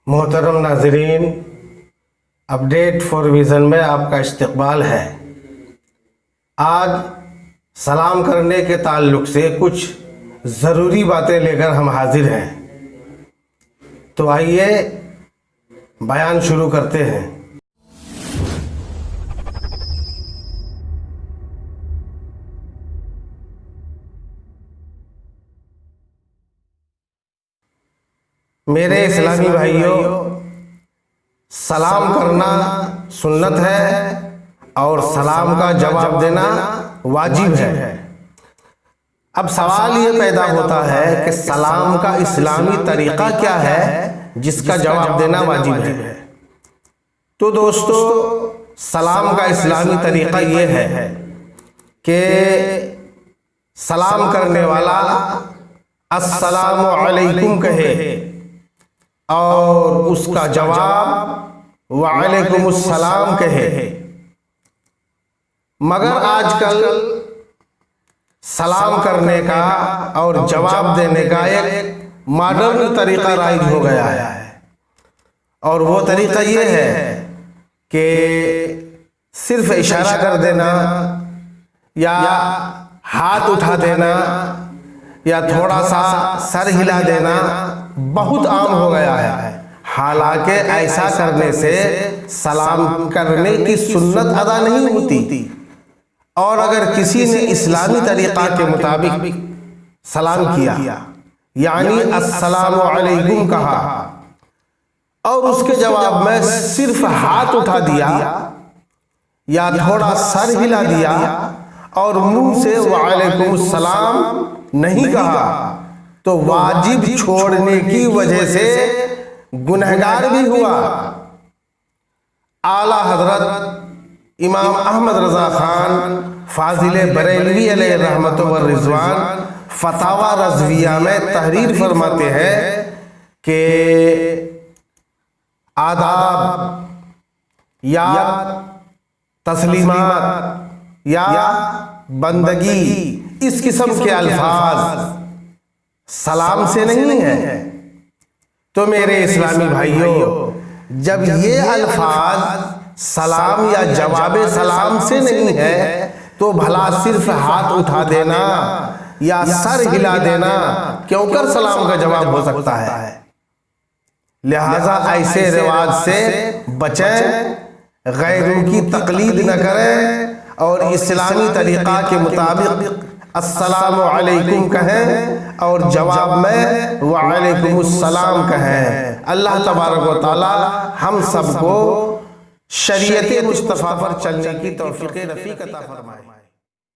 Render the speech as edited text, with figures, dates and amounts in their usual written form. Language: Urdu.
محترم ناظرین، اپڈیٹ فار ویژن میں آپ کا استقبال ہے۔ آج سلام کرنے کے تعلق سے کچھ ضروری باتیں لے کر ہم حاضر ہیں، تو آئیے بیان شروع کرتے ہیں۔ میرے اسلامی بھائیوں، سلام کرنا سنت ہے اور سلام کا جواب دینا واجب ہے۔ اب سوال یہ پیدا ہوتا ہے کہ سلام کا اسلامی طریقہ کیا ہے جس کا جواب دینا واجب ہے؟ تو دوستو، سلام کا اسلامی طریقہ یہ ہے کہ سلام کرنے والا السلام علیکم کہے اور اس کا جواب وعلیکم السلام کہے۔ مگر آج کل سلام کرنے کا اور جواب دینے کا ایک ماڈرن طریقہ رائج ہو گیا ہے، اور وہ طریقہ یہ ہے کہ صرف اشارہ کر دینا یا ہاتھ اٹھا دینا یا تھوڑا سا سر ہلا دینا بہت عام ہو گیا ہے۔ حالانکہ ایسا کرنے سے سلام کرنے کی سنت ادا نہیں ہوتی، اور اگر کسی نے اسلامی طریقہ کے مطابق سلام کیا یعنی السلام علیکم کہا اور اس کے جواب میں صرف ہاتھ اٹھا دیا یا تھوڑا سر ہلا دیا اور منہ سے وعلیکم السلام نہیں کہا، تو واجب چھوڑنے کی وجہ سے گنہگار بھی ہوا۔ اعلیٰ حضرت امام احمد رضا خان فاضل بریلوی علیہ رحمت و رضوان فتاوی رضویہ میں تحریر فرماتے ہیں کہ آداب یا تسلیمات یا بندگی اس قسم کے الفاظ سلام سے نہیں ہیں۔ تو میرے اسلامی بھائیوں، جب یہ الفاظ سلام یا جواب سلام سے نہیں ہے تو بھلا صرف ہاتھ اٹھا دینا یا سر ہلا دینا کیوں کر سلام کا جواب ہو سکتا ہے؟ لہذا ایسے رواج سے بچیں، غیروں کی تقلید نہ کریں اور اسلامی طریقہ کے مطابق السلام علیکم کہیں اور جواب میں وعلیکم السلام کہیں۔ اللہ تبارک و تعالی ہم سب کو شریعت مصطفیٰ پر چلنے کی توفیق رفیق عطا فرمائے۔